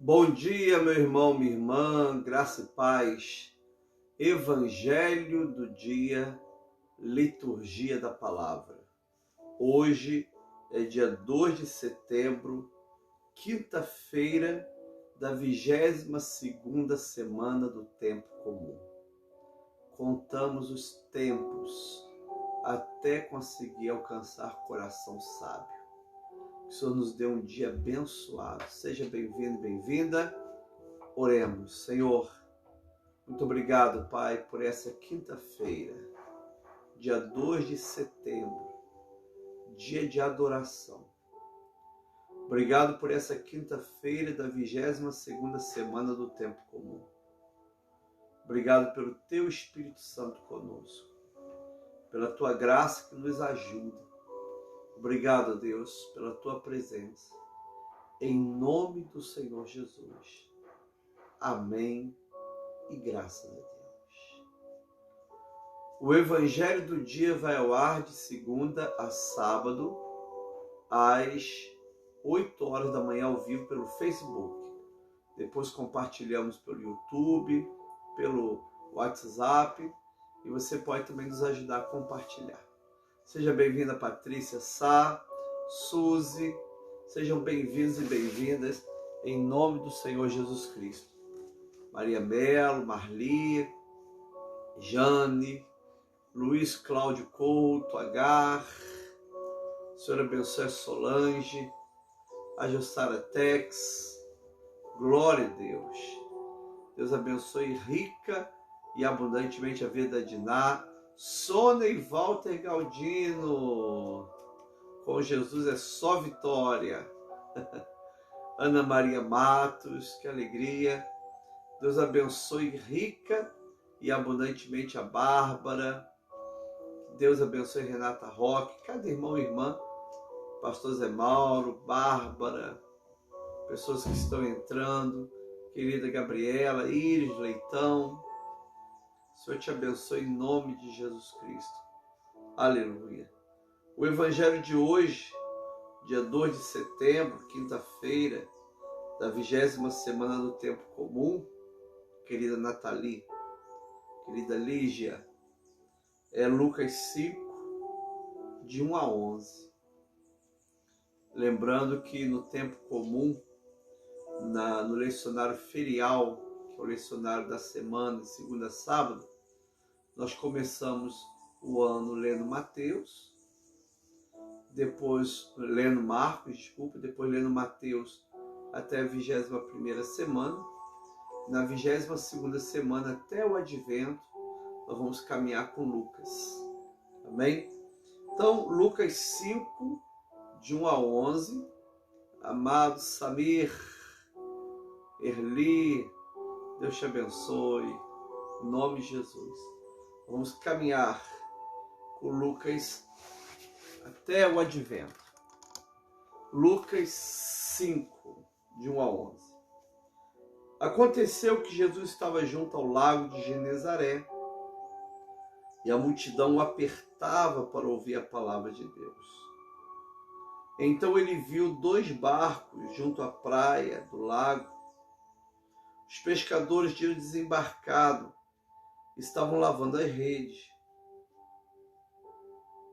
Bom dia, meu irmão, minha irmã, graça e paz. Evangelho do dia, liturgia da palavra. Hoje é dia 2 de setembro, quinta-feira da 22ª semana do tempo comum. Contamos os tempos até conseguir alcançar coração sábio. Que o Senhor nos dê um dia abençoado. Seja bem-vindo, bem-vinda. Oremos. Senhor, muito obrigado, Pai, por essa quinta-feira, dia 2 de setembro, dia de adoração. Obrigado por essa quinta-feira da 22ª semana do tempo comum. Obrigado pelo Teu Espírito Santo conosco, pela Tua graça que nos ajuda. Obrigado, Deus, pela Tua presença. Em nome do Senhor Jesus. Amém e graças a Deus. O Evangelho do dia vai ao ar de segunda a sábado, às 8 horas da manhã, ao vivo pelo Facebook. Depois compartilhamos pelo YouTube, pelo WhatsApp, e você pode também nos ajudar a compartilhar. Seja bem-vinda, Patrícia, Sá, Suzy, sejam bem-vindos e bem-vindas em nome do Senhor Jesus Cristo. Maria Melo, Marli, Jane, Luiz Cláudio Couto, Agar, Senhor abençoe a Solange, a Jussara Tex, glória a Deus. Deus abençoe rica e abundantemente a vida de Diná, Sônia e Walter Galdino. Com Jesus é só vitória. Ana Maria Matos, que alegria. Deus abençoe rica e abundantemente a Bárbara. Deus abençoe Renata Roque, cada irmão e irmã. Pastor Zé Mauro, Bárbara, pessoas que estão entrando. Querida Gabriela, Iris Leitão. O Senhor te abençoe em nome de Jesus Cristo. Aleluia. O Evangelho de hoje, dia 2 de setembro, quinta-feira, da 20ª semana do tempo comum, querida Nathalie, querida Lígia, é Lucas 5, de 1 a 11. Lembrando que no tempo comum, no lecionário ferial, que é o lecionário da semana, de segunda a sábado, nós começamos o ano lendo Mateus, depois lendo Marcos, depois lendo Mateus até a 21ª semana. Na 22ª semana, até o Advento, nós vamos caminhar com Lucas. Amém? Então, Lucas 5, de 1 a 11. Amado Samir, Erli, Deus te abençoe, em nome de Jesus. Vamos caminhar com Lucas até o Advento. Lucas 5, de 1 a 11. Aconteceu que Jesus estava junto ao lago de Genezaré e a multidão o apertava para ouvir a palavra de Deus. Então ele viu 2 barcos junto à praia do lago. Os pescadores tinham desembarcado, estavam lavando as redes.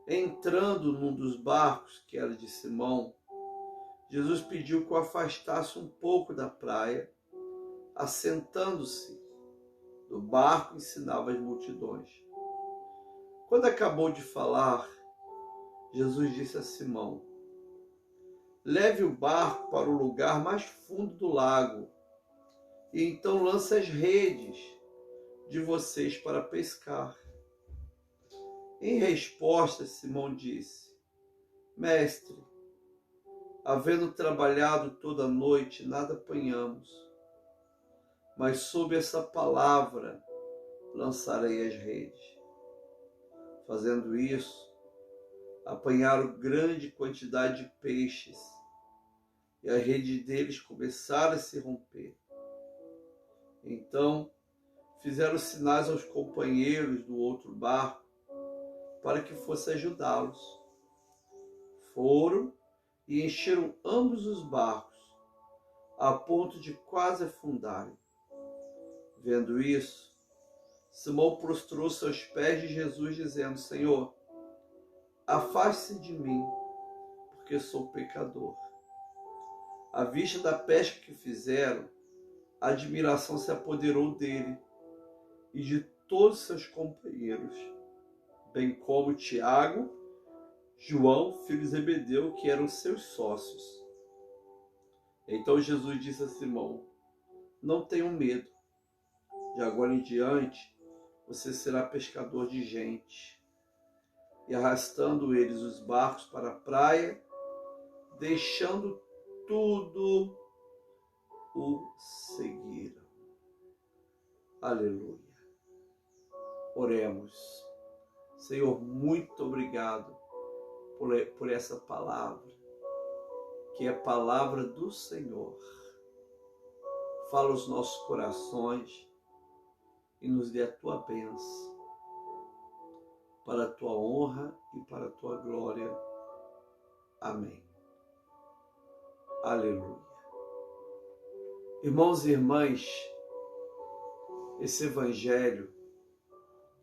Entrando num dos barcos, que era de Simão, Jesus pediu que o afastasse um pouco da praia. Assentando-se do barco, ensinava as multidões. Quando acabou de falar, Jesus disse a Simão: leve o barco para o lugar mais fundo do lago e então lance as redes de vocês para pescar. Em resposta, Simão disse: mestre, havendo trabalhado toda a noite, nada apanhamos, mas sob essa palavra lançarei as redes. Fazendo isso, apanharam grande quantidade de peixes e as redes deles começaram a se romper. Então, fizeram sinais aos companheiros do outro barco para que fosse ajudá-los. Foram e encheram ambos os barcos, a ponto de quase afundarem. Vendo isso, Simão prostrou-se aos pés de Jesus, dizendo: Senhor, afaste-se de mim, porque sou pecador. À vista da pesca que fizeram, a admiração se apoderou dele e de todos seus companheiros, bem como Tiago, João, filho de Zebedeu, que eram seus sócios. Então Jesus disse a Simão: não tenham medo, de agora em diante você será pescador de gente. E arrastando eles os barcos para a praia, deixando tudo, o seguiram. Aleluia. Oremos. Senhor, muito obrigado por essa palavra, que é a palavra do Senhor. Fala aos nossos corações e nos dê a tua bênção, para a tua honra e para a tua glória. Amém. Aleluia. Irmãos e irmãs, esse evangelho,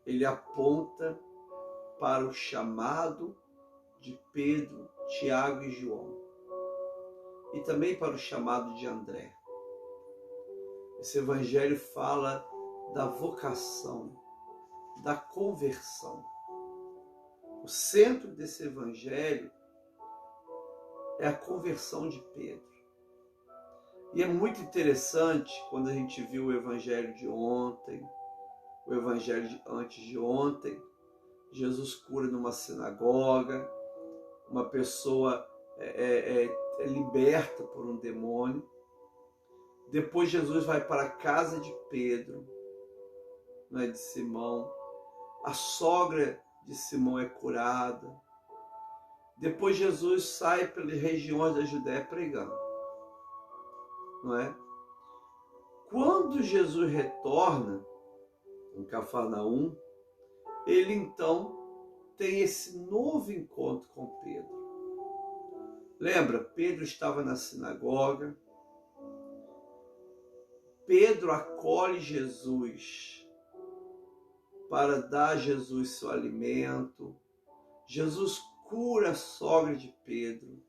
ele aponta para o chamado de Pedro, Tiago e João, e também para o chamado de André. Esse evangelho fala da vocação, da conversão. O centro desse evangelho é a conversão de Pedro. E é muito interessante quando a gente viu o evangelho de ontem, o evangelho de antes de ontem. Jesus cura numa sinagoga, uma pessoa é liberta por um demônio. Depois Jesus vai para a casa de Pedro, de Simão. A sogra de Simão é curada. Depois Jesus sai pelas regiões da Judéia pregando. Não é? Quando Jesus retorna em Cafarnaum, ele então tem esse novo encontro com Pedro. Lembra? Pedro estava na sinagoga. Pedro acolhe Jesus para dar a Jesus seu alimento. Jesus cura a sogra de Pedro.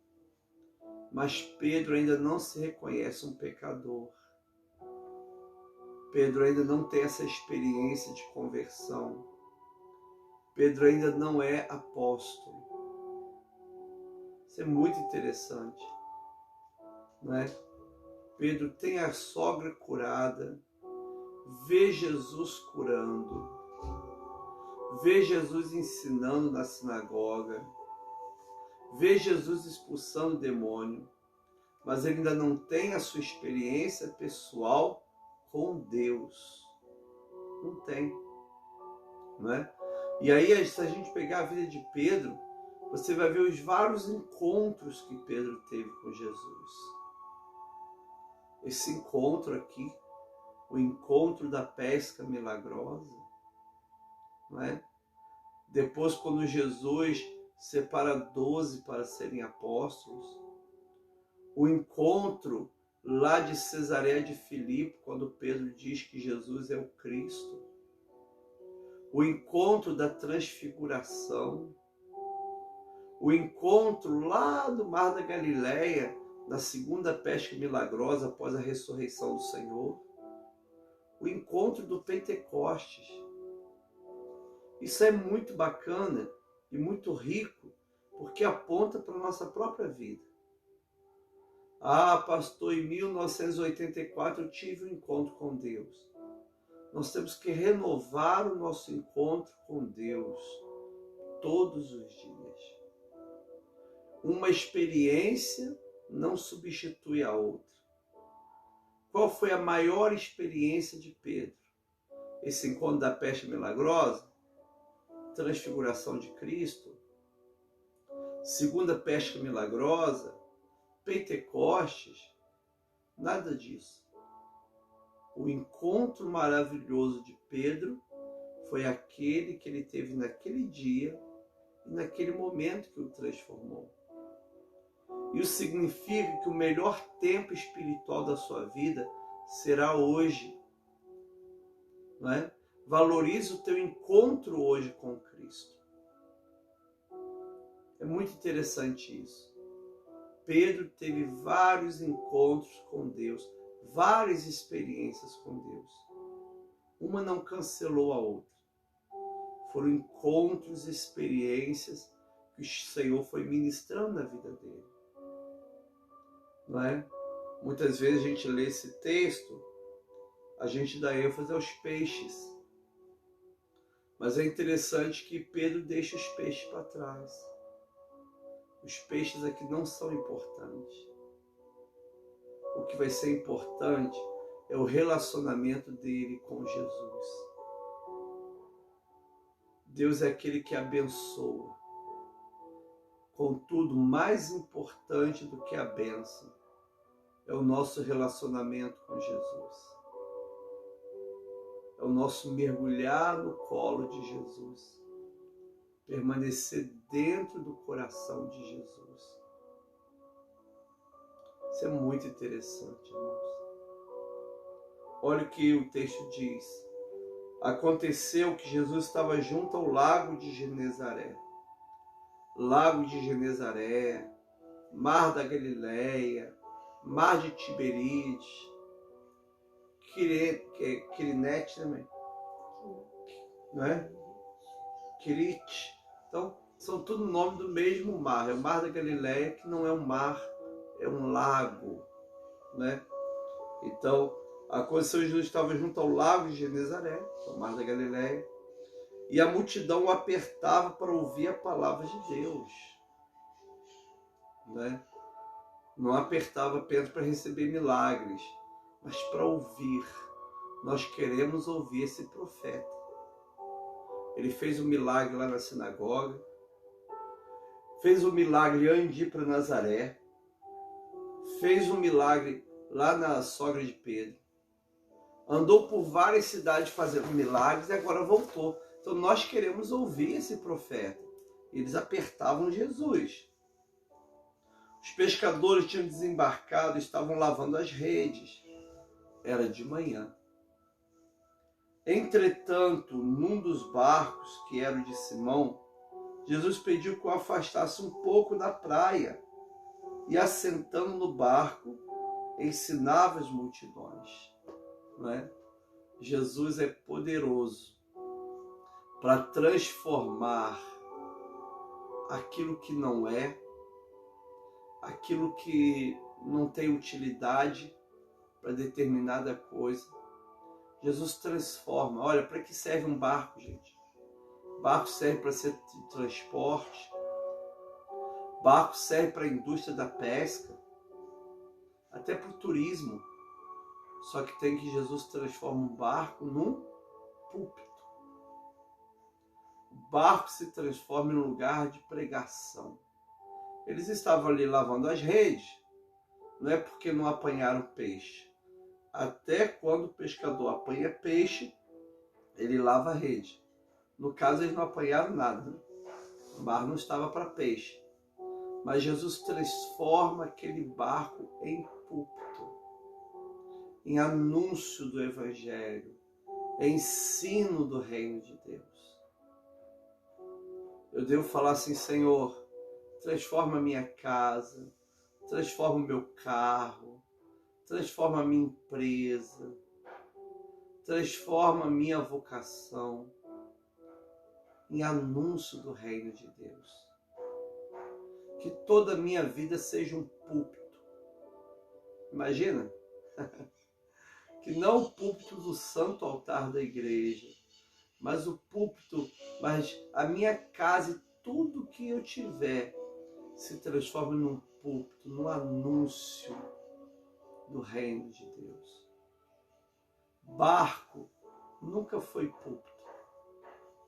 Mas Pedro ainda não se reconhece um pecador. Pedro ainda não tem essa experiência de conversão. Pedro ainda não é apóstolo. Isso é muito interessante, não é? Pedro tem a sogra curada, vê Jesus curando, vê Jesus ensinando na sinagoga, vê Jesus expulsando o demônio, mas ele ainda não tem a sua experiência pessoal com Deus. Não tem, não é? E aí, se a gente pegar a vida de Pedro, você vai ver os vários encontros que Pedro teve com Jesus. Esse encontro aqui, o encontro da pesca milagrosa, não é? Depois, quando Jesus separa 12 para serem apóstolos, o encontro lá de Cesareia de Filipe, quando Pedro diz que Jesus é o Cristo, o encontro da transfiguração, o encontro lá do Mar da Galileia, na segunda pesca milagrosa após a ressurreição do Senhor, o encontro do Pentecostes. Isso é muito bacana e muito rico, porque aponta para a nossa própria vida. Ah, pastor, em 1984 eu tive um encontro com Deus. Nós temos que renovar o nosso encontro com Deus todos os dias. Uma experiência não substitui a outra. Qual foi a maior experiência de Pedro? Esse encontro da pesca milagrosa? Transfiguração de Cristo? Segunda pesca milagrosa? Pentecostes? Nada disso. O encontro maravilhoso de Pedro foi aquele que ele teve naquele dia e naquele momento que o transformou. Isso significa que o melhor tempo espiritual da sua vida será hoje. Não é? Valorize o teu encontro hoje com Cristo. É muito interessante isso. Pedro teve vários encontros com Deus, várias experiências com Deus. Uma não cancelou a outra. Foram encontros, experiências que o Senhor foi ministrando na vida dele. Não é? Muitas vezes a gente lê esse texto, a gente dá ênfase aos peixes. Mas é interessante que Pedro deixa os peixes para trás. Os peixes aqui não são importantes. O que vai ser importante é o relacionamento dele com Jesus. Deus é aquele que abençoa. Contudo, mais importante do que a bênção é o nosso relacionamento com Jesus. É o nosso mergulhar no colo de Jesus. Permanecer dentro do coração de Jesus. Isso é muito interessante, irmãos. Olha o que o texto diz. Aconteceu que Jesus estava junto ao lago de Genezaré. Lago de Genezaré, Mar da Galileia, Mar de Tiberíades, Quirinete também, não é? Quirite. Então, são tudo nome do mesmo mar. É o Mar da Galileia, que não é um mar, é um lago, né? Então, aconteceu que Jesus estava junto ao lago de Genezaré, o Mar da Galileia, e a multidão o apertava para ouvir a palavra de Deus, né? Não apertava apenas para receber milagres, mas para ouvir. Nós queremos ouvir esse profeta. Ele fez um milagre lá na sinagoga, fez um milagre antes de ir para Nazaré, fez um milagre lá na sogra de Pedro, andou por várias cidades fazendo milagres e agora voltou. Então nós queremos ouvir esse profeta. Eles apertavam Jesus. Os pescadores tinham desembarcado e estavam lavando as redes. Era de manhã. Entretanto, num dos barcos, que era o de Simão, Jesus pediu que o afastasse um pouco da praia e, assentando no barco, ensinava as multidões. Não é? Jesus é poderoso para transformar aquilo que não é, aquilo que não tem utilidade para determinada coisa. Jesus transforma. Olha, para que serve um barco, gente? Barco serve para ser de transporte. Barco serve para a indústria da pesca. Até para o turismo. Só que tem que Jesus transforma um barco num púlpito. O barco se transforma em um lugar de pregação. Eles estavam ali lavando as redes. Não é porque não apanharam peixe. Até quando o pescador apanha peixe, ele lava a rede. No caso, eles não apanharam nada, né? O mar não estava para peixe. Mas Jesus transforma aquele barco em púlpito, em anúncio do Evangelho, em ensino do reino de Deus. Eu devo falar assim: Senhor, transforma a minha casa, transforma o meu carro, transforma a minha empresa, transforma a minha vocação em anúncio do reino de Deus. Que toda a minha vida seja um púlpito. Imagina? Que não o púlpito do santo altar da igreja, mas o púlpito, mas a minha casa e tudo que eu tiver se transforma num púlpito, num anúncio do reino de Deus. Barco nunca foi púlpito,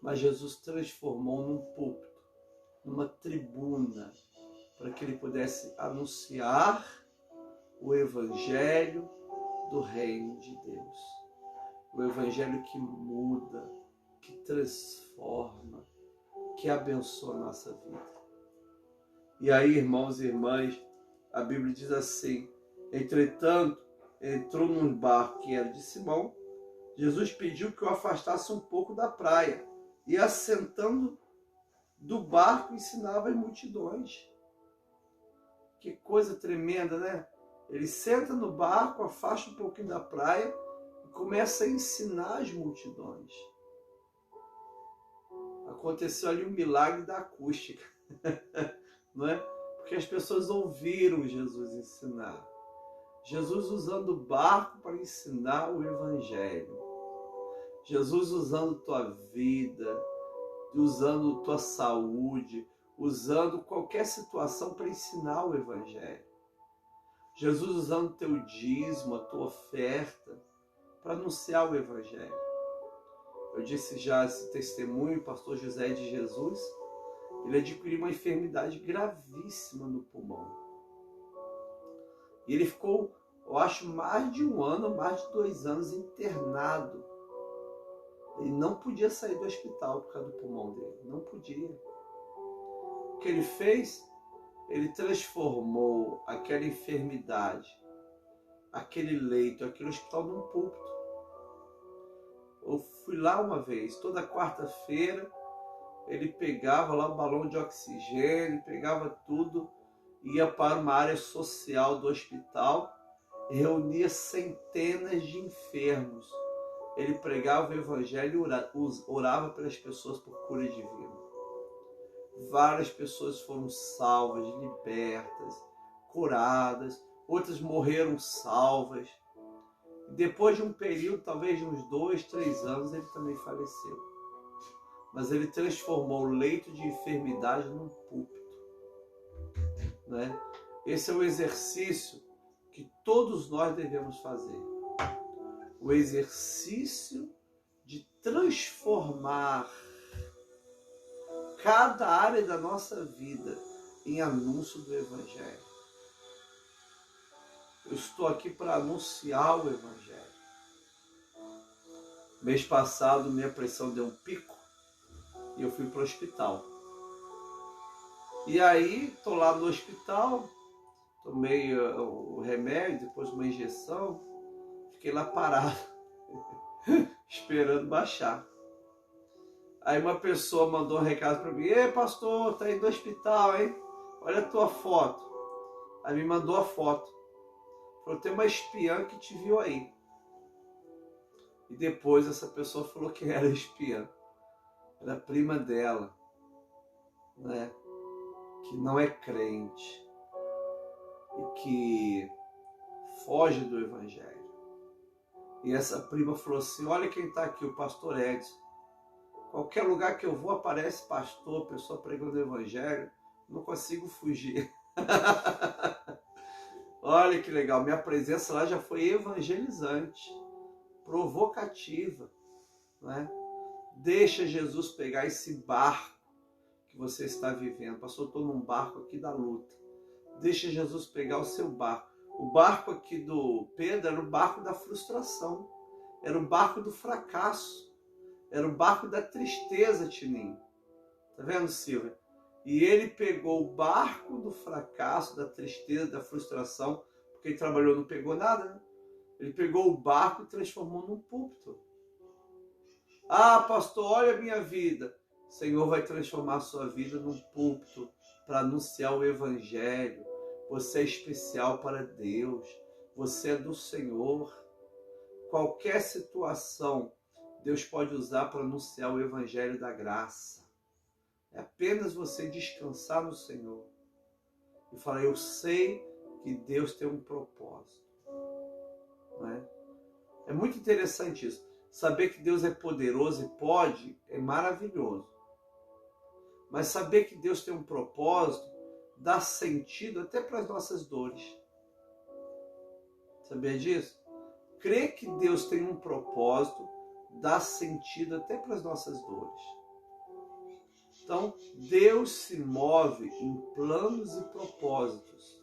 mas Jesus transformou num púlpito, numa tribuna, para que ele pudesse anunciar o Evangelho do reino de Deus. O Evangelho que muda, que transforma, que abençoa a nossa vida. E aí, irmãos e irmãs, A Bíblia diz assim: entretanto, entrou num barco que era de Simão. Jesus pediu que o afastasse um pouco da praia e, assentando do barco, ensinava as multidões. Que coisa tremenda, né? Ele senta no barco, afasta um pouquinho da praia e começa a ensinar as multidões. Aconteceu ali um milagre da acústica, não é? Porque as pessoas ouviram Jesus ensinar. Jesus usando o barco para ensinar o Evangelho. Jesus usando tua vida, usando tua saúde, usando qualquer situação para ensinar o Evangelho. Jesus usando teu dízimo, a tua oferta, para anunciar o Evangelho. Eu disse já esse testemunho, o pastor José de Jesus, ele adquiriu uma enfermidade gravíssima no pulmão. E ele ficou, eu acho, mais de 1 ano, mais de 2 anos internado. Ele não podia sair do hospital por causa do pulmão dele, não podia. O que ele fez? Ele transformou aquela enfermidade, aquele leito, aquele hospital num púlpito. Eu fui lá uma vez, toda quarta-feira, ele pegava lá o balão de oxigênio, pegava tudo, ia para uma área social do hospital, reunia centenas de enfermos. Ele pregava o Evangelho e orava pelas pessoas por cura divina. Várias pessoas foram salvas, libertas, curadas, outras morreram salvas. Depois de um período, talvez de uns 2, 3 anos, ele também faleceu. Mas ele transformou o leito de enfermidade num púlpito, né? Esse é o exercício que todos nós devemos fazer. O exercício de transformar cada área da nossa vida em anúncio do Evangelho. Eu estou aqui para anunciar o Evangelho. Mês passado, minha pressão deu um pico e eu fui para o hospital. E aí, estou lá no hospital, tomei o remédio, depois uma injeção, fiquei lá parado, esperando baixar. Aí uma pessoa mandou um recado para mim: ei, pastor, tá aí no hospital, hein? Olha a tua foto. Aí me mandou a foto. Falou: tem uma espiã que te viu aí. E depois essa pessoa falou que era espiã. Era prima dela, né? Que não é crente e que foge do Evangelho. E essa prima falou assim: olha quem está aqui, o pastor Edson. Qualquer lugar que eu vou aparece pastor, pessoa pregando o Evangelho, não consigo fugir. Olha que legal, minha presença lá já foi evangelizante, provocativa, né? Deixa Jesus pegar esse barco que você está vivendo. Pastor, eu estou num barco aqui da luta. Deixa Jesus pegar o seu barco. O barco aqui do Pedro era o barco da frustração, era o barco do fracasso. Era o barco da tristeza, Tininho. Tá vendo, Silvia? E ele pegou o barco do fracasso, da tristeza, da frustração, porque ele trabalhou, não pegou nada, né? Ele pegou o barco e transformou num púlpito. Ah, pastor, olha a minha vida. O Senhor vai transformar a sua vida num púlpito para anunciar o Evangelho. Você é especial para Deus. Você é do Senhor. Qualquer situação Deus pode usar para anunciar o Evangelho da graça. É apenas você descansar no Senhor e falar: eu sei que Deus tem um propósito. Não é? É muito interessante isso. Saber que Deus é poderoso e pode é maravilhoso. Mas saber que Deus tem um propósito dá sentido até para as nossas dores. Sabia disso? Crer que Deus tem um propósito dá sentido até para as nossas dores. Então, Deus se move em planos e propósitos.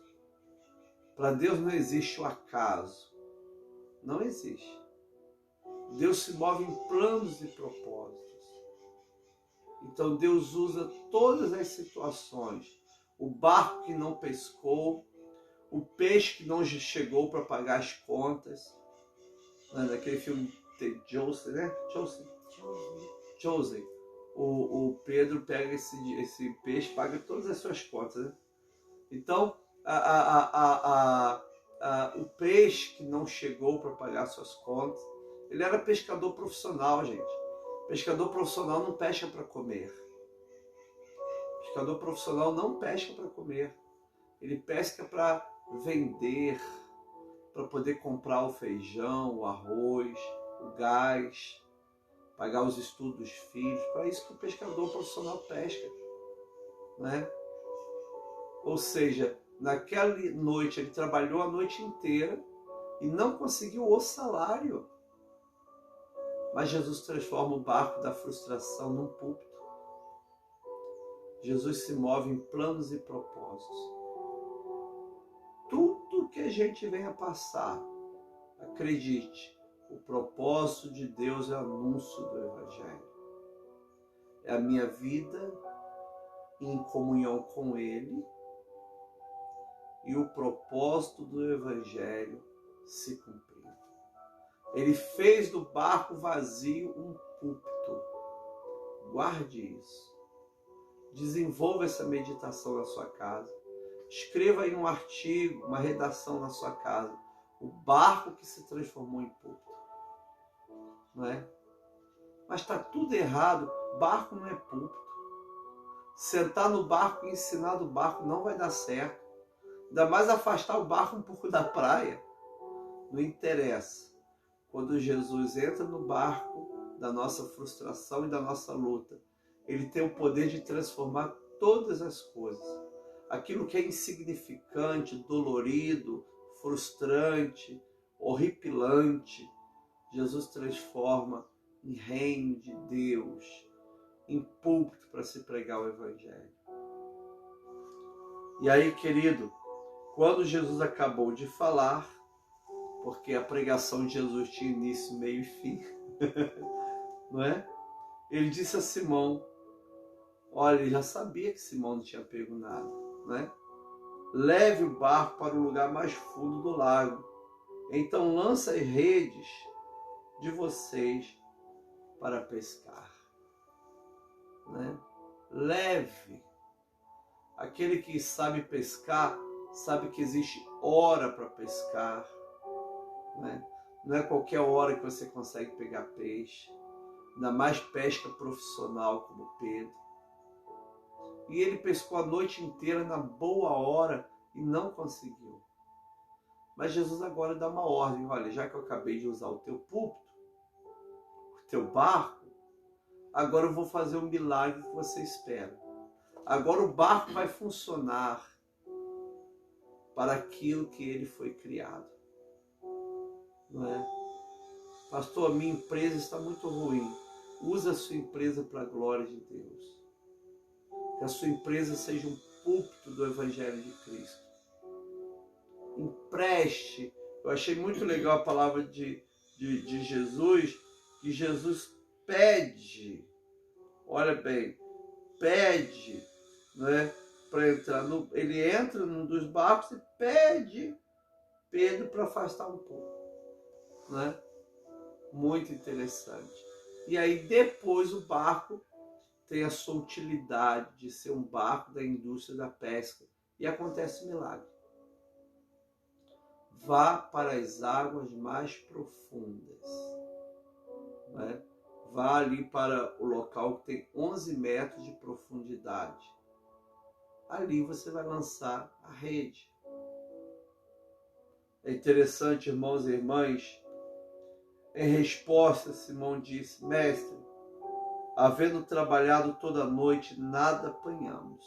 Para Deus não existe o acaso. Não existe. Deus se move em planos e propósitos. Então, Deus usa todas as situações. O barco que não pescou, o peixe que não chegou para pagar as contas, né? Naquele filme The Chosen, né? Chosen. O Pedro pega esse peixe, paga todas as suas contas, né? Então, o peixe que não chegou para pagar suas contas, ele era pescador profissional, gente. Pescador profissional não pesca para comer. Pescador profissional não pesca para comer. Ele pesca para vender, para poder comprar o feijão, o arroz, o gás, pagar os estudos dos filhos. Para isso que o pescador profissional pesca, né? Ou seja, naquela noite ele trabalhou a noite inteira e não conseguiu o salário. Mas Jesus transforma o barco da frustração num púlpito. Jesus se move em planos e propósitos. Tudo que a gente venha passar, acredite, o propósito de Deus é o anúncio do Evangelho. É a minha vida em comunhão com Ele e o propósito do Evangelho se cumprindo. Ele fez do barco vazio um púlpito. Guarde isso. Desenvolva essa meditação na sua casa. Escreva aí um artigo, uma redação na sua casa. O barco que se transformou em púlpito. Não é? Mas está tudo errado. Barco não é púlpito. Sentar no barco e ensinar do barco não vai dar certo. Ainda mais afastar o barco um pouco da praia. Não interessa. Quando Jesus entra no barco da nossa frustração e da nossa luta, Ele tem o poder de transformar todas as coisas. Aquilo que é insignificante, dolorido, frustrante, horripilante, Jesus transforma em reino de Deus, em púlpito para se pregar o Evangelho. E aí, querido, quando Jesus acabou de falar, porque a pregação de Jesus tinha início, meio e fim, não é? Ele disse a Simão, olha, ele já sabia que Simão não tinha pego nada, né? Leve o barco para o lugar mais fundo do lago, então lança as redes de vocês para pescar, né? Leve. Aquele que sabe pescar, sabe que existe hora para pescar, né? Não é qualquer hora que você consegue pegar peixe, ainda mais pesca profissional como Pedro. E ele pescou a noite inteira na boa hora e não conseguiu. Mas Jesus agora dá uma ordem, olha, já que eu acabei de usar o teu púlpito, o teu barco, agora eu vou fazer o milagre que você espera. Agora o barco vai funcionar para aquilo que ele foi criado. Não é? Pastor, a minha empresa está muito ruim. Usa a sua empresa para a glória de Deus. Que a sua empresa seja um púlpito do Evangelho de Cristo. Empreste. Eu achei muito legal a palavra de Jesus, que Jesus pede, olha bem, pede, né, para entrar no... Ele entra num dos barcos e pede Pedro para afastar um pouco. Né? Muito interessante. E aí depois o barco tem a sua utilidade de ser um barco da indústria da pesca e acontece um milagre. Vá para as águas mais profundas, né? Vá ali para o local que tem 11 metros de profundidade. Ali você vai lançar a rede. É interessante, irmãos e irmãs. Em resposta, Simão disse, mestre, havendo trabalhado toda a noite, nada apanhamos.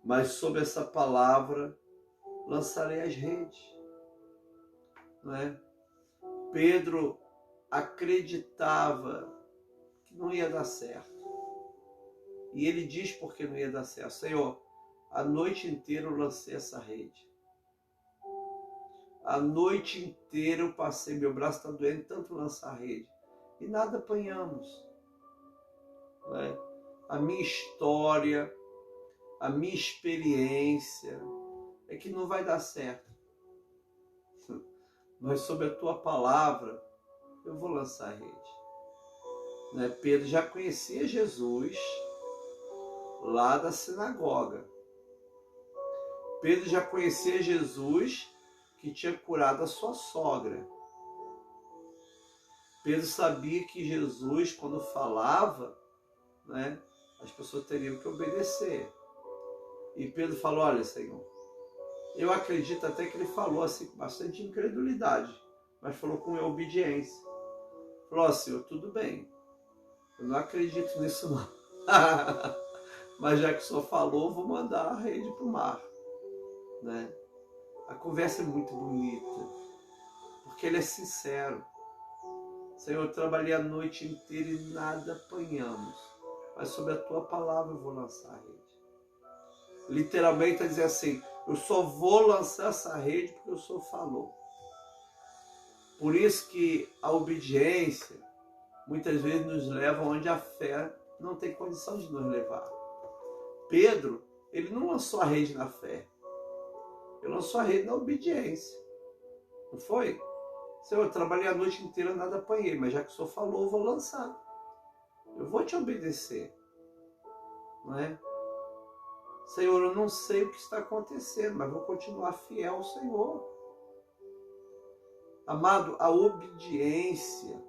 Mas sob essa palavra, lançarei as redes. Não é? Pedro acreditava que não ia dar certo. E ele diz porque não ia dar certo. Senhor, a noite inteira eu lancei essa rede. A noite inteira eu passei, meu braço está doendo, tanto lançar a rede. E nada apanhamos. Não é? A minha história, a minha experiência é que não vai dar certo. Mas sobre a tua palavra, eu vou lançar a rede. Né? Pedro já conhecia Jesus lá da sinagoga. Pedro já conhecia Jesus que tinha curado a sua sogra. Pedro sabia que Jesus, quando falava, né, as pessoas teriam que obedecer. E Pedro falou, olha, Senhor, eu acredito até que ele falou assim com bastante incredulidade, mas falou com obediência. Falou, ó, Senhor, tudo bem, eu não acredito nisso não. Mas já que o Senhor falou, vou mandar a rede para o mar. Né? A conversa é muito bonita, porque ele é sincero. Senhor, eu trabalhei a noite inteira e nada apanhamos, mas sobre a tua palavra eu vou lançar a rede. Literalmente está dizendo assim, eu só vou lançar essa rede porque o Senhor falou. Por isso que a obediência muitas vezes nos leva onde a fé não tem condição de nos levar. Pedro, ele não lançou a rede na fé, ele lançou a rede na obediência. Não foi? Senhor, eu trabalhei a noite inteira, nada apanhei, mas já que o Senhor falou, eu vou lançar. Eu vou te obedecer. Não é? Senhor, eu não sei o que está acontecendo, mas vou continuar fiel ao Senhor. Amado, a obediência,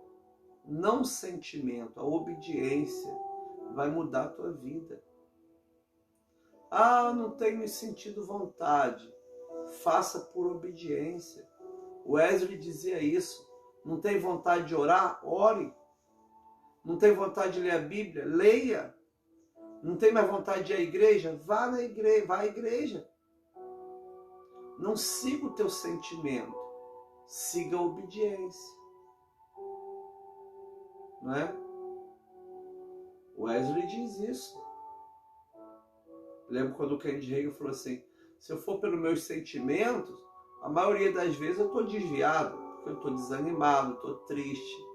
não o sentimento, a obediência vai mudar a tua vida. Ah, não tenho sentido vontade. Faça por obediência. O Wesley dizia isso. Não tem vontade de orar? Ore. Não tem vontade de ler a Bíblia? Leia. Não tem mais vontade de ir à igreja? Vá na igreja, vá à igreja. Não siga o teu sentimento. Siga a obediência. Não é? O Wesley diz isso. Lembro quando o Kennedy Hagin falou assim, se eu for pelos meus sentimentos, a maioria das vezes eu estou desviado, porque eu estou desanimado, estou triste.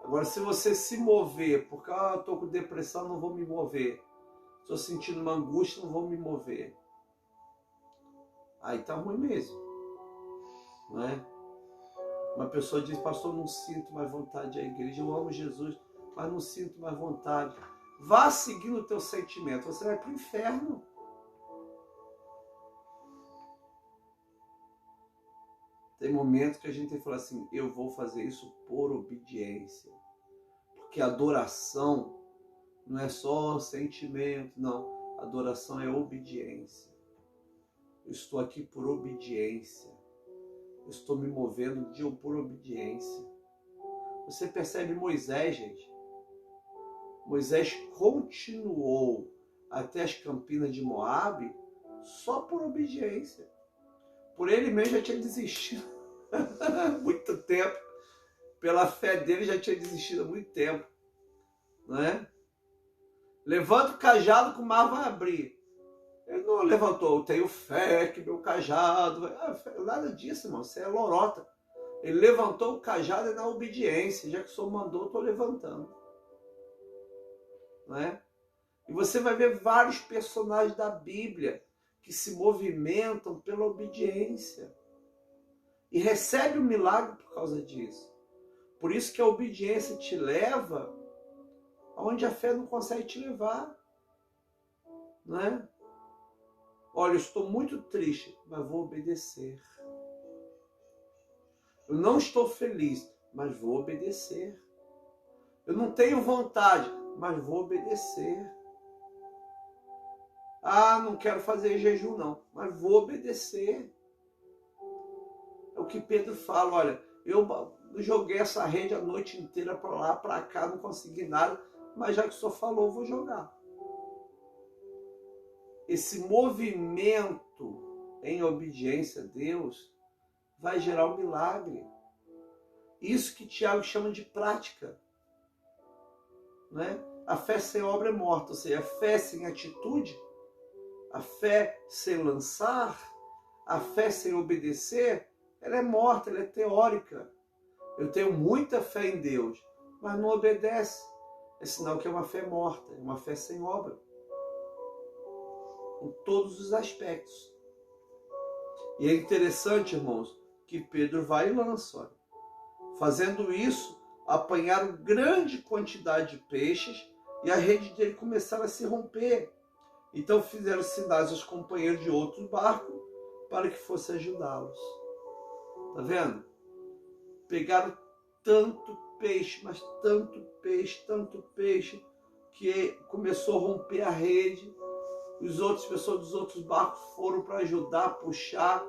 Agora, se você se mover, porque eu estou com depressão, não vou me mover. Estou sentindo uma angústia, não vou me mover. Aí está ruim mesmo. Não é? Uma pessoa diz, pastor, não sinto mais vontade de ir à igreja, eu amo Jesus, mas não sinto mais vontade. Vá seguindo o teu sentimento, você vai para o inferno. Tem momentos que a gente tem que falar assim, eu vou fazer isso por obediência. Porque adoração não é só sentimento, não. Adoração é obediência. Eu estou aqui por obediência. Eu estou me movendo por obediência. Você percebe Moisés, gente? Moisés continuou até as campinas de Moabe só por obediência. Por ele mesmo já tinha desistido há muito tempo. Pela fé dele já tinha desistido há muito tempo. Não é? Levanta o cajado que o mar vai abrir. Ele não levantou, eu tenho fé que meu cajado vai... nada disso, irmão, isso é lorota. Ele levantou o cajado e na obediência, já que o Senhor mandou, eu estou levantando. Não é? E você vai ver vários personagens da Bíblia que se movimentam pela obediência. E recebe um milagre por causa disso. Por isso que a obediência te leva aonde a fé não consegue te levar. Não é? Olha, eu estou muito triste, mas vou obedecer. Eu não estou feliz, mas vou obedecer. Eu não tenho vontade, mas vou obedecer. Ah, não quero fazer jejum não, mas vou obedecer. É o que Pedro fala, olha, eu joguei essa rede a noite inteira para lá, para cá, não consegui nada, mas já que o Senhor falou, eu vou jogar. Esse movimento em obediência a Deus vai gerar um milagre. Isso que Tiago chama de prática. Né? A fé sem obra é morta, ou seja, a fé sem atitude, a fé sem lançar, a fé sem obedecer, ela é morta, ela é teórica. Eu tenho muita fé em Deus, mas não obedece. É sinal que é uma fé morta, é uma fé sem obra. Em todos os aspectos. E é interessante, irmãos, que Pedro vai e lança. Olha. Fazendo isso, apanharam grande quantidade de peixes e a rede dele começaram a se romper. Então fizeram sinais aos companheiros de outro barco para que fosse ajudá-los. Tá vendo? Pegaram tanto peixe, mas tanto peixe, que começou a romper a rede. Os outros pessoas dos outros barcos foram para ajudar, puxar.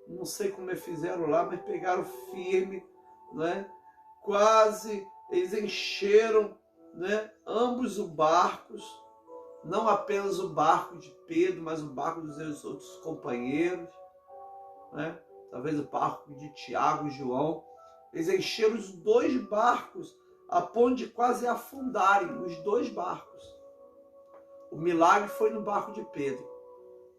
Não sei como fizeram lá, mas pegaram firme, né? Quase eles encheram, né, ambos os barcos, não apenas o barco de Pedro, mas o barco dos seus outros companheiros, né? Talvez o barco de Tiago e João. Eles encheram os 2 barcos a ponto de quase afundarem os 2 barcos. O milagre foi no barco de Pedro,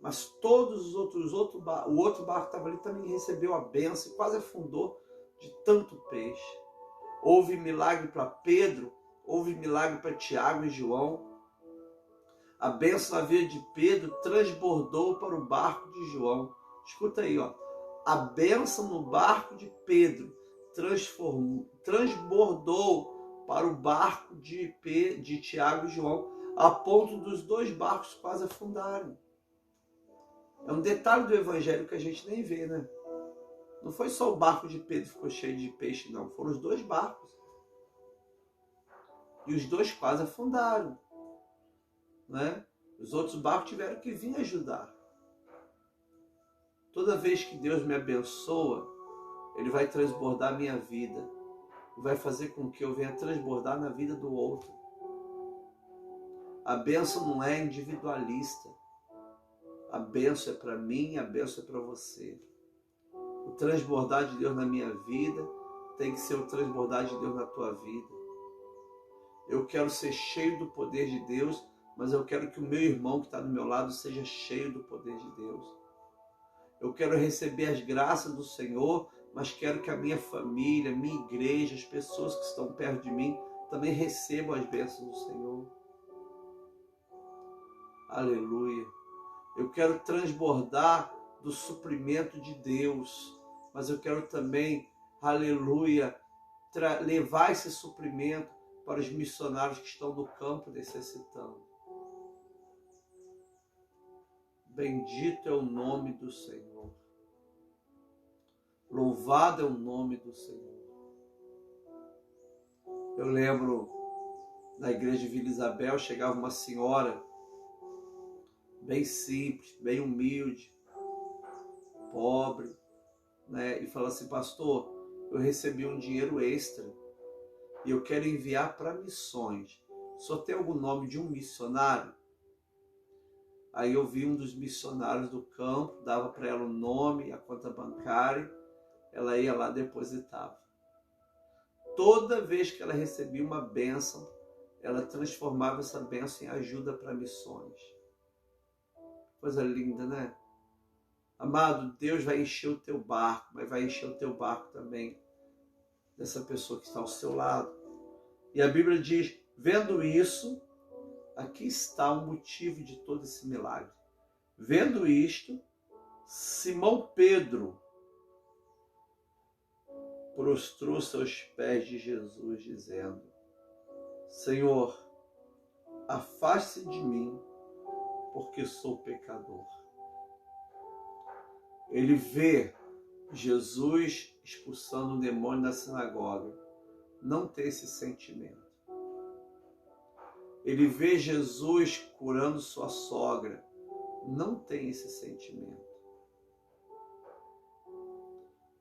mas todos os o outro barco que estava ali também recebeu a bênção e quase afundou de tanto peixe. Houve milagre para Pedro, houve milagre para Tiago e João. A bênção na vida de Pedro transbordou para o barco de João. Escuta aí, ó. A bênção no barco de Pedro transbordou para o barco de Tiago e João, a ponto dos 2 barcos quase afundarem. É um detalhe do evangelho que a gente nem vê, né? Não foi só o barco de Pedro que ficou cheio de peixe, não. Foram os 2 barcos. E os 2 quase afundaram, né? Os outros barcos tiveram que vir ajudar. Toda vez que Deus me abençoa, Ele vai transbordar a minha vida. Vai fazer com que eu venha transbordar na vida do outro. A bênção não é individualista. A bênção é para mim, a bênção é para você. O transbordar de Deus na minha vida tem que ser o transbordar de Deus na tua vida. Eu quero ser cheio do poder de Deus, mas eu quero que o meu irmão que está do meu lado seja cheio do poder de Deus. Eu quero receber as graças do Senhor, mas quero que a minha família, minha igreja, as pessoas que estão perto de mim também recebam as bênçãos do Senhor. Aleluia. Eu quero transbordar do suprimento de Deus, mas eu quero também, aleluia, levar esse suprimento para os missionários que estão no campo necessitando. Bendito é o nome do Senhor. Louvado é o nome do Senhor. Eu lembro, na igreja de Vila Isabel, chegava uma senhora bem simples, bem humilde, pobre, né? E falava assim: pastor, eu recebi um dinheiro extra e eu quero enviar para missões. Só tem algum nome de um missionário? Aí eu vi um dos missionários do campo, dava para ela o nome, a conta bancária, ela ia lá e depositava. Toda vez que ela recebia uma bênção, ela transformava essa bênção em ajuda para missões. Coisa linda, né? Amado, Deus vai encher o teu barco, mas vai encher o teu barco também dessa pessoa que está ao seu lado. E a Bíblia diz: vendo isso, aqui está o motivo de todo esse milagre. Vendo isto, Simão Pedro prostrou-se aos pés de Jesus, dizendo: Senhor, afaste-se de mim, porque sou pecador. Ele vê Jesus expulsando um demônio da sinagoga, não tem esse sentimento. Ele vê Jesus curando sua sogra, não tem esse sentimento.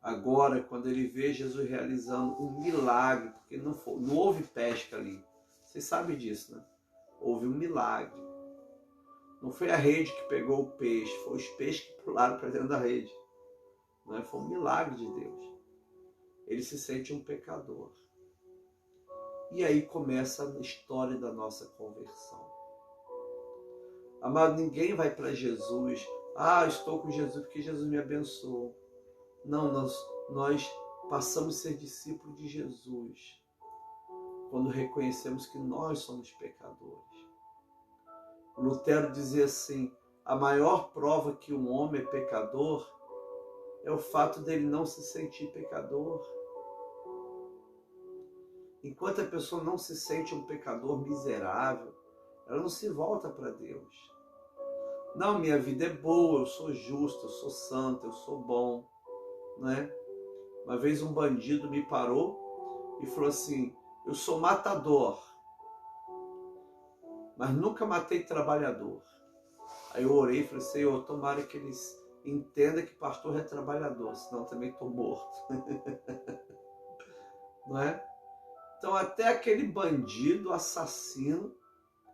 Agora, quando ele vê Jesus realizando um milagre, porque não houve pesca ali, vocês sabem disso, né? Houve um milagre. Não foi a rede que pegou o peixe, foi os peixes que pularam para dentro da rede. Não é? Foi um milagre de Deus. Ele se sente um pecador. E aí começa a história da nossa conversão. Amado, ninguém vai para Jesus: estou com Jesus porque Jesus me abençoou. Não, nós passamos a ser discípulos de Jesus quando reconhecemos que nós somos pecadores. Lutero dizia assim: a maior prova que um homem é pecador é o fato dele não se sentir pecador. Enquanto a pessoa não se sente um pecador miserável, ela não se volta para Deus. Não, minha vida é boa, eu sou justo, eu sou santo, eu sou bom, né? Uma vez um bandido me parou e falou assim: eu sou matador, mas nunca matei trabalhador. Aí eu orei e falei: Senhor, tomara que eles entendam que pastor é trabalhador, senão também estou morto. Não é? Então até aquele bandido, assassino,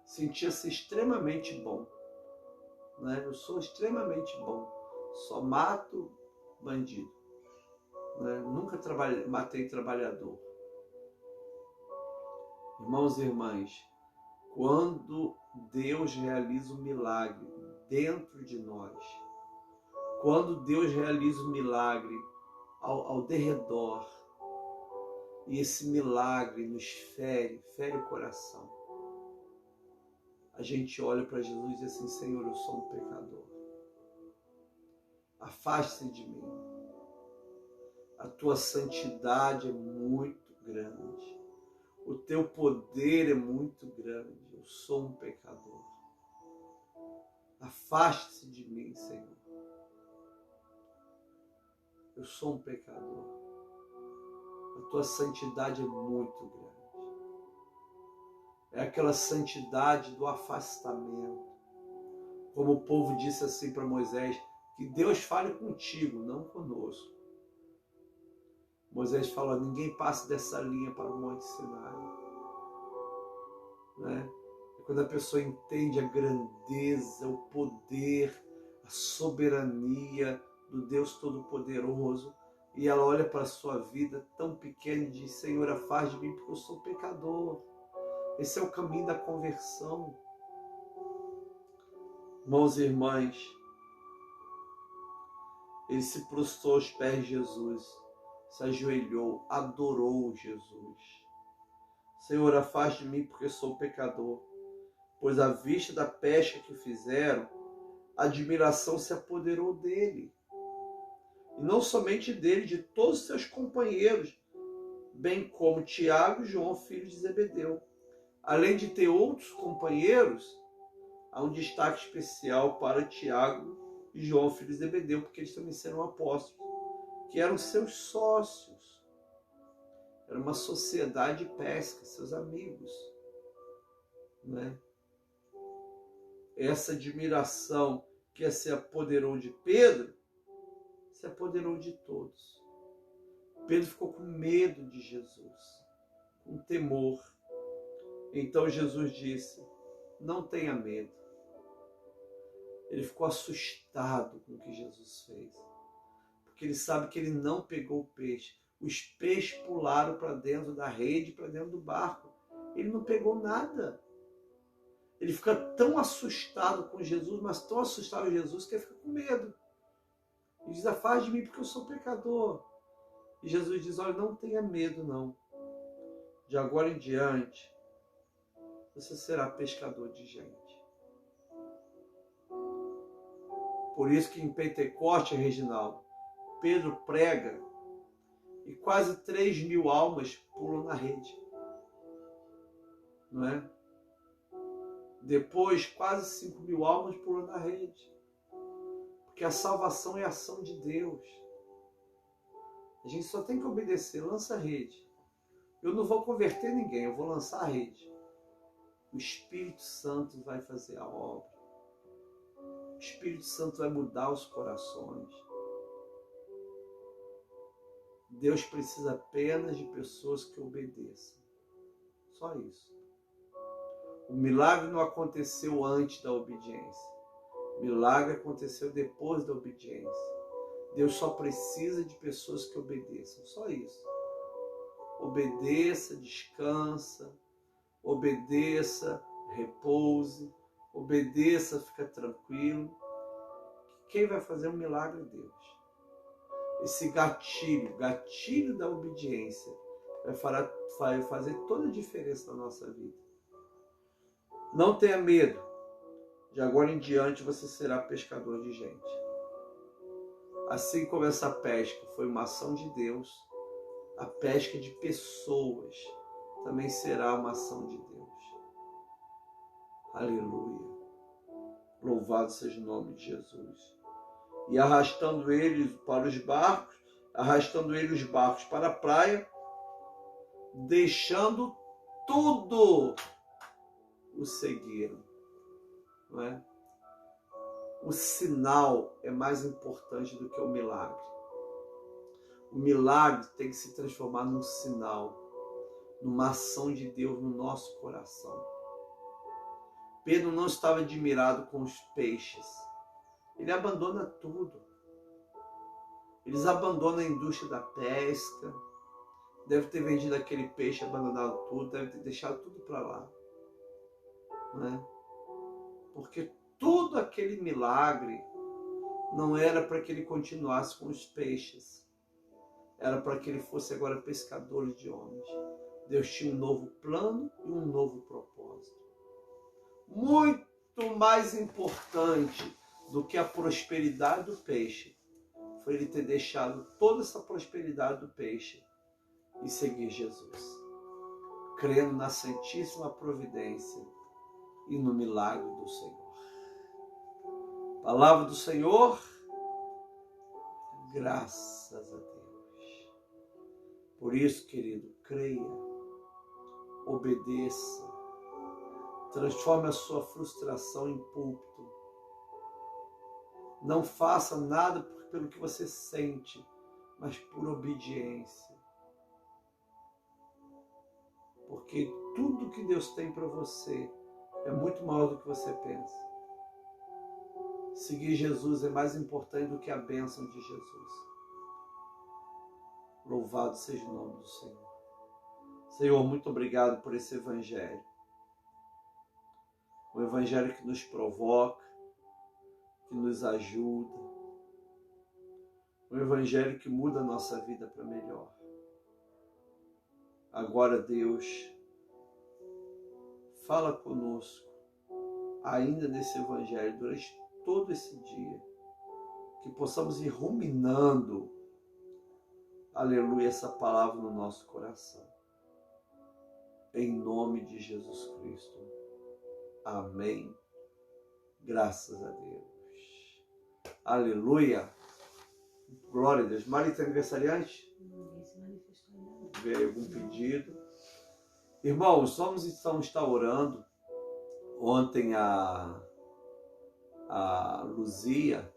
sentia-se extremamente bom. Né? Eu sou extremamente bom, só mato bandido. Né? Nunca matei trabalhador. Irmãos e irmãs, quando Deus realiza um milagre dentro de nós, quando Deus realiza um milagre ao derredor, e esse milagre nos fere o coração, a gente olha para Jesus e diz assim: Senhor, eu sou um pecador. Afaste-se de mim. A tua santidade é muito grande. O teu poder é muito grande. Eu sou um pecador. Afaste-se de mim, Senhor. Eu sou um pecador. A tua santidade é muito grande. É aquela santidade do afastamento. Como o povo disse assim para Moisés: que Deus fale contigo, não conosco. Moisés falou: ninguém passe dessa linha para o Monte Sinai. Né? E quando a pessoa entende a grandeza, o poder, a soberania do Deus Todo-Poderoso, e ela olha para a sua vida tão pequena e diz: Senhor, afaste de mim porque eu sou pecador. Esse é o caminho da conversão. Irmãos e irmãs, ele se prostrou aos pés de Jesus, se ajoelhou, adorou Jesus. Senhor, afaste de mim porque sou pecador, pois à vista da pesca que fizeram, a admiração se apoderou dele. E não somente dele, de todos os seus companheiros, bem como Tiago e João, filhos de Zebedeu. Além de ter outros companheiros, há um destaque especial para Tiago e João, filhos de Zebedeu, porque eles também serão apóstolos, que eram seus sócios. Era uma sociedade de pesca, seus amigos. Né? Essa admiração que se apoderou de Pedro, se apoderou de todos. Pedro ficou com medo de Jesus, com temor. Então Jesus disse: não tenha medo. Ele ficou assustado com o que Jesus fez, porque ele sabe que ele não pegou o peixe. Os peixes pularam para dentro da rede, para dentro do barco. Ele não pegou nada. Ele fica tão assustado com Jesus, mas tão assustado com Jesus, que ele fica com medo. Ele diz: afaste de mim porque eu sou pecador. E Jesus diz: olha, não tenha medo não. De agora em diante, você será pescador de gente. Por isso que em Pentecoste, Reginaldo, Pedro prega e quase 3.000 almas pulam na rede. Não é? Depois, quase 5.000 almas pulam na rede. Porque a salvação é a ação de Deus. A gente só tem que obedecer. Lança a rede. Eu não vou converter ninguém, eu vou lançar a rede. O Espírito Santo vai fazer a obra. O Espírito Santo vai mudar os corações. Deus precisa apenas de pessoas que obedeçam. Só isso. O milagre não aconteceu antes da obediência. O milagre aconteceu depois da obediência. Deus só precisa de pessoas que obedeçam. Só isso. Obedeça, descansa. Obedeça, repouse. Obedeça, fica tranquilo. Quem vai fazer um milagre é Deus. Esse gatilho da obediência, vai fazer toda a diferença na nossa vida. Não tenha medo. De agora em diante você será pescador de gente. Assim como essa pesca foi uma ação de Deus, a pesca de pessoas também será uma ação de Deus. Aleluia. Louvado seja o nome de Jesus. E arrastando eles para os barcos, para a praia, deixando tudo, o seguiram. Não é? O sinal é mais importante do que o milagre. O milagre tem que se transformar num sinal, numa ação de Deus no nosso coração. Pedro não estava admirado com os peixes. Ele abandona tudo. Eles abandonam a indústria da pesca. Deve ter vendido aquele peixe, abandonado tudo, deve ter deixado tudo para lá. Não é? Porque todo aquele milagre não era para que ele continuasse com os peixes. Era para que ele fosse agora pescador de homens. Deus tinha um novo plano e um novo propósito. Muito mais importante do que a prosperidade do peixe foi ele ter deixado toda essa prosperidade do peixe e seguir Jesus, crendo na santíssima providência e no milagre do Senhor. Palavra do Senhor, graças a Deus. Por isso, querido, creia, obedeça, transforme a sua frustração em púlpito. Não faça nada pelo que você sente, mas por obediência. Porque tudo que Deus tem para você é muito maior do que você pensa. Seguir Jesus é mais importante do que a bênção de Jesus. Louvado seja o nome do Senhor. Senhor, muito obrigado por esse Evangelho. Um Evangelho que nos provoca, que nos ajuda. Um Evangelho que muda a nossa vida para melhor. Agora, Deus, fala conosco, ainda nesse Evangelho, durante todo esse dia, que possamos ir ruminando, aleluia, essa palavra no nosso coração. Em nome de Jesus Cristo. Amém. Graças a Deus. Aleluia. Glória a Deus. Maria, tem aniversariante? Veio algum pedido? Irmãos, vamos então estar orando. Ontem a Luzia,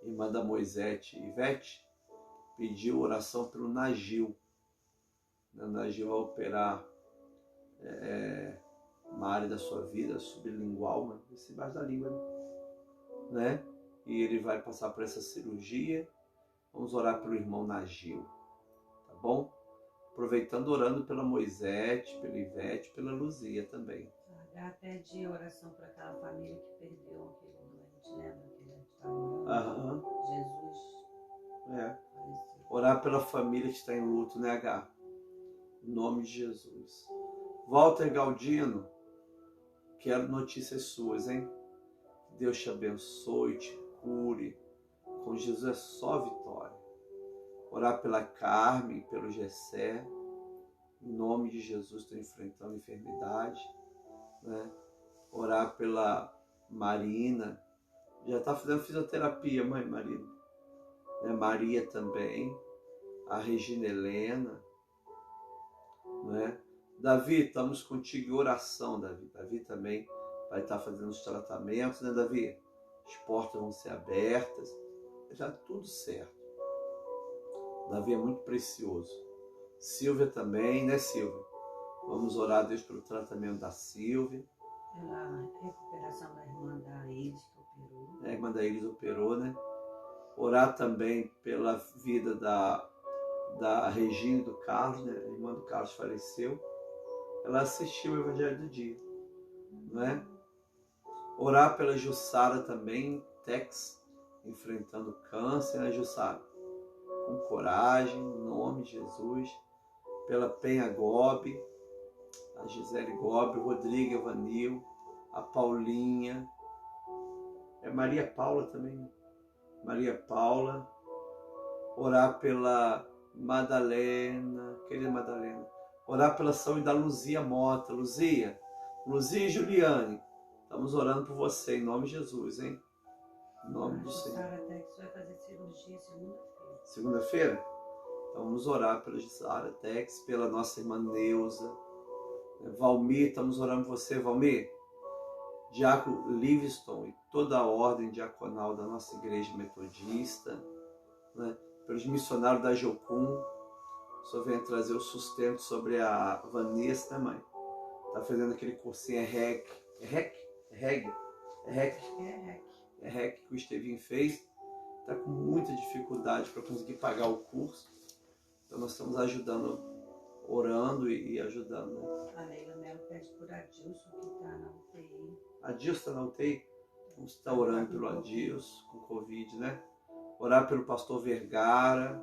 irmã da Moisete Ivete, pediu oração pelo Nagil. O Nagil vai operar uma área da sua vida sublingual, esse embaixo da língua, né? E ele vai passar por essa cirurgia. Vamos orar pelo irmão Nagil, tá bom? Aproveitando, orando pela Moisete, pela Ivete, pela Luzia também. Até de oração para aquela família que perdeu aquele doente, lembra que a gente estava orando? Jesus. Faleceu. Orar pela família que está em luto, né, H? Em nome de Jesus. Walter Galdino, quero notícias suas, hein? Deus te abençoe, te cure. Com Jesus é só vitória. Orar pela Carmen, pelo Gessé. Em nome de Jesus, estou enfrentando enfermidade. Né? Orar pela Marina. Já está fazendo fisioterapia, mãe Marina. Maria também. A Regina Helena. Né? Davi, estamos contigo em oração, Davi. Davi também vai estar fazendo os tratamentos, né, Davi? As portas vão ser abertas. Já tudo certo. Davi é muito precioso. Silvia também, né, Silvia? Vamos orar a Deus pelo tratamento da Silvia. Pela recuperação da irmã da Iris que operou. A irmã da Iris operou, né? Orar também pela vida da Regina e do Carlos, né? A irmã do Carlos faleceu. Ela assistiu o Evangelho do dia, né? Orar pela Jussara também, Tex, enfrentando câncer, né, Jussara? Com coragem, em nome de Jesus. Pela Penha Gobi, a Gisele Gobi, o Rodrigo Evanil, a Paulinha, Maria Paula também, Maria Paula, orar pela Madalena, querida Madalena, orar pela saúde da Luzia Mota. Luzia e Juliane, estamos orando por você, em nome de Jesus, hein? Em nome do Senhor. Sara Tex vai fazer cirurgia segunda-feira. Segunda-feira? Então vamos orar pela Sara Tex, pela nossa irmã Neuza. Valmir, estamos orando por você, Valmir. Diácono Livingston e toda a ordem diaconal da nossa igreja metodista, né? Pelos missionários da Jocum, o Senhor vem trazer o sustento sobre a Vanessa, né, mãe? Está fazendo aquele cursinho REC que o Estevinho fez. Está com muita dificuldade para conseguir pagar o curso. Então nós estamos ajudando, orando e ajudando. Né? A Leila Melo pede por Adilson, que está na UTI. Adilson está na UTI? Vamos estar orando pelo Adilson com Covid, né? Orar pelo pastor Vergara,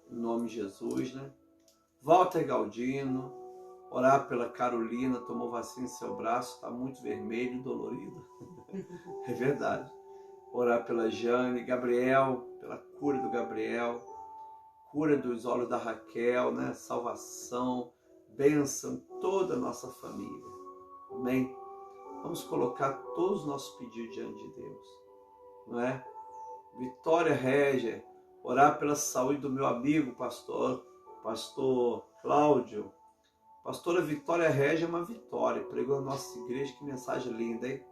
em nome de Jesus, né? Walter Galdino, orar pela Carolina, tomou vacina em seu braço, está muito vermelho e dolorido. É verdade. Orar pela Jane, Gabriel, pela cura do Gabriel, cura dos olhos da Raquel, né? Salvação, bênção em toda a nossa família. Amém? Vamos colocar todos os nossos pedidos diante de Deus, não é? Vitória Régia, orar pela saúde do meu amigo, pastor Cláudio. Pastora Vitória Régia é uma vitória, pregou na nossa igreja, que mensagem linda, hein?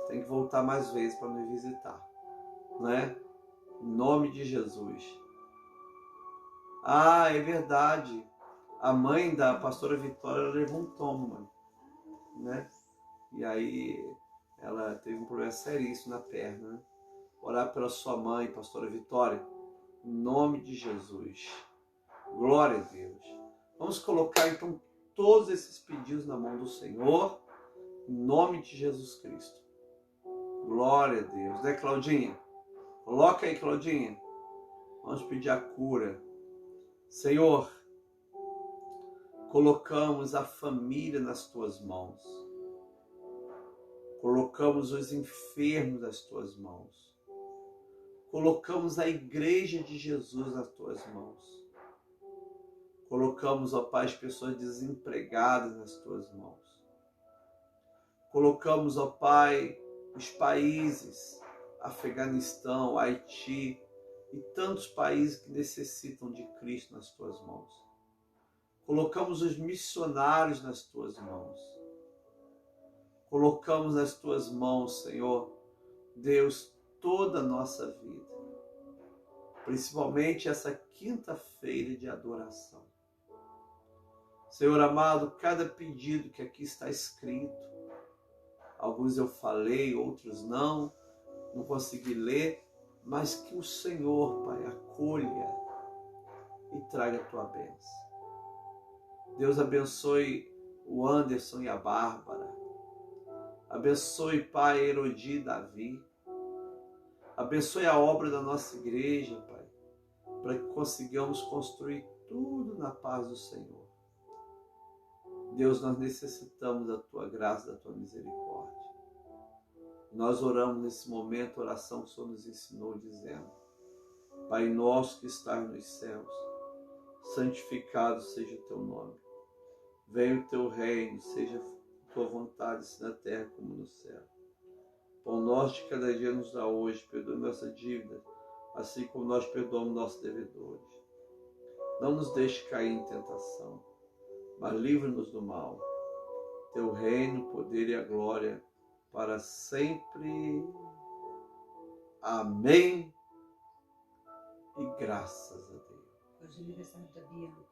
Tem que voltar mais vezes para me visitar, não é? Em nome de Jesus. Ah, é verdade. A mãe da pastora Vitória levou um tomo, né? E aí ela teve um problema seríssimo na perna, né? Orar pela sua mãe, pastora Vitória, em nome de Jesus. Glória a Deus. Vamos colocar então todos esses pedidos na mão do Senhor, em nome de Jesus Cristo. Glória a Deus. Né, Claudinha? Coloca aí, Claudinha. Vamos pedir a cura. Senhor, colocamos a família nas tuas mãos. Colocamos os enfermos nas tuas mãos. Colocamos a igreja de Jesus nas tuas mãos. Colocamos, ó Pai, as pessoas desempregadas nas tuas mãos. Colocamos, ó Pai, os países, Afeganistão, Haiti e tantos países que necessitam de Cristo nas tuas mãos. Colocamos os missionários nas tuas mãos. Colocamos nas tuas mãos, Senhor, Deus, toda a nossa vida. Principalmente essa quinta-feira de adoração. Senhor amado, cada pedido que aqui está escrito, alguns eu falei, outros não consegui ler, mas que o Senhor, Pai, acolha e traga a tua bênção. Deus abençoe o Anderson e a Bárbara. Abençoe, Pai, Herodi e Davi. Abençoe a obra da nossa igreja, Pai, para que consigamos construir tudo na paz do Senhor. Deus, nós necessitamos da tua graça, da tua misericórdia. Nós oramos nesse momento a oração que o Senhor nos ensinou, dizendo: Pai nosso que estás nos céus, santificado seja o teu nome. Venha o teu reino, seja a tua vontade, assim na terra como no céu. Pão nosso de cada dia nos dá hoje, perdoa nossa dívida, assim como nós perdoamos nossos devedores. Não nos deixe cair em tentação, mas livra-nos do mal. Teu reino, o poder e a glória, para sempre. Amém. E graças a Deus. Hoje é aniversário da Bianca.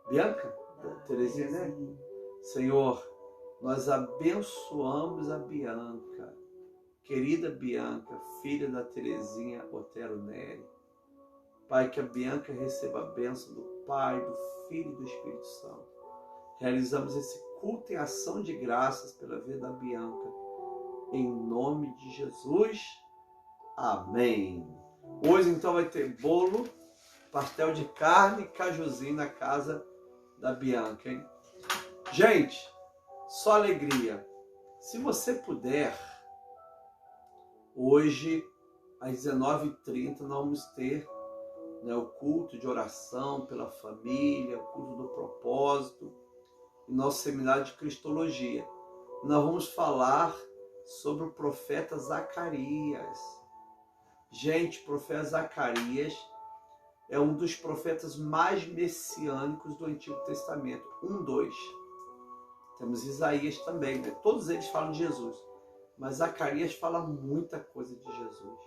Bianca? Da Terezinha, né? Senhor, nós abençoamos a Bianca. Querida Bianca, filha da Terezinha Otero Neri. Pai, que a Bianca receba a bênção do Pai, do Filho e do Espírito Santo. Realizamos esse culto em ação de graças pela vida da Bianca. Em nome de Jesus. Amém. Hoje então vai ter bolo, pastel de carne e cajuzinho na casa da Bianca, hein? Gente, só alegria. Se você puder, hoje às 19h30, nós vamos ter, né, o culto de oração pela família, o culto do propósito, e nosso seminário de Cristologia. Nós vamos falar sobre o profeta Zacarias. Gente, o profeta Zacarias é um dos profetas mais messiânicos do Antigo Testamento. 2. Temos Isaías também, né? Todos eles falam de Jesus. Mas Zacarias fala muita coisa de Jesus.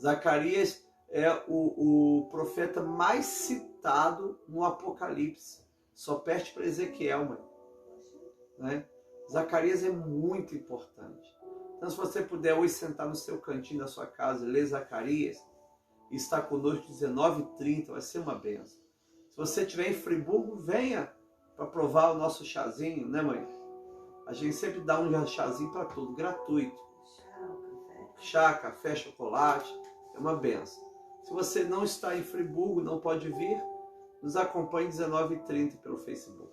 Zacarias é o profeta mais citado no Apocalipse. Só perde para Ezequiel, mãe. Né? Zacarias é muito importante. Então, se você puder hoje sentar no seu cantinho da sua casa e ler Zacarias, e estar conosco às 19h30, vai ser uma benção. Se você estiver em Friburgo, venha para provar o nosso chazinho, né, mãe? A gente sempre dá um chazinho para tudo, gratuito. Chá, café, chocolate, é uma benção. Se você não está em Friburgo, não pode vir, nos acompanhe às 19h30 pelo Facebook.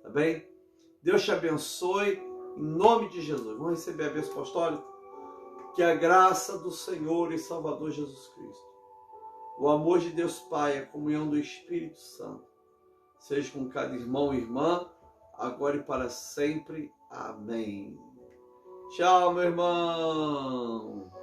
Tá bem? Deus te abençoe, em nome de Jesus. Vamos receber a bênção apostólica? Que a graça do Senhor e Salvador Jesus Cristo, o amor de Deus Pai, a comunhão do Espírito Santo, seja com cada irmão e irmã, agora e para sempre. Amém. Tchau, meu irmão.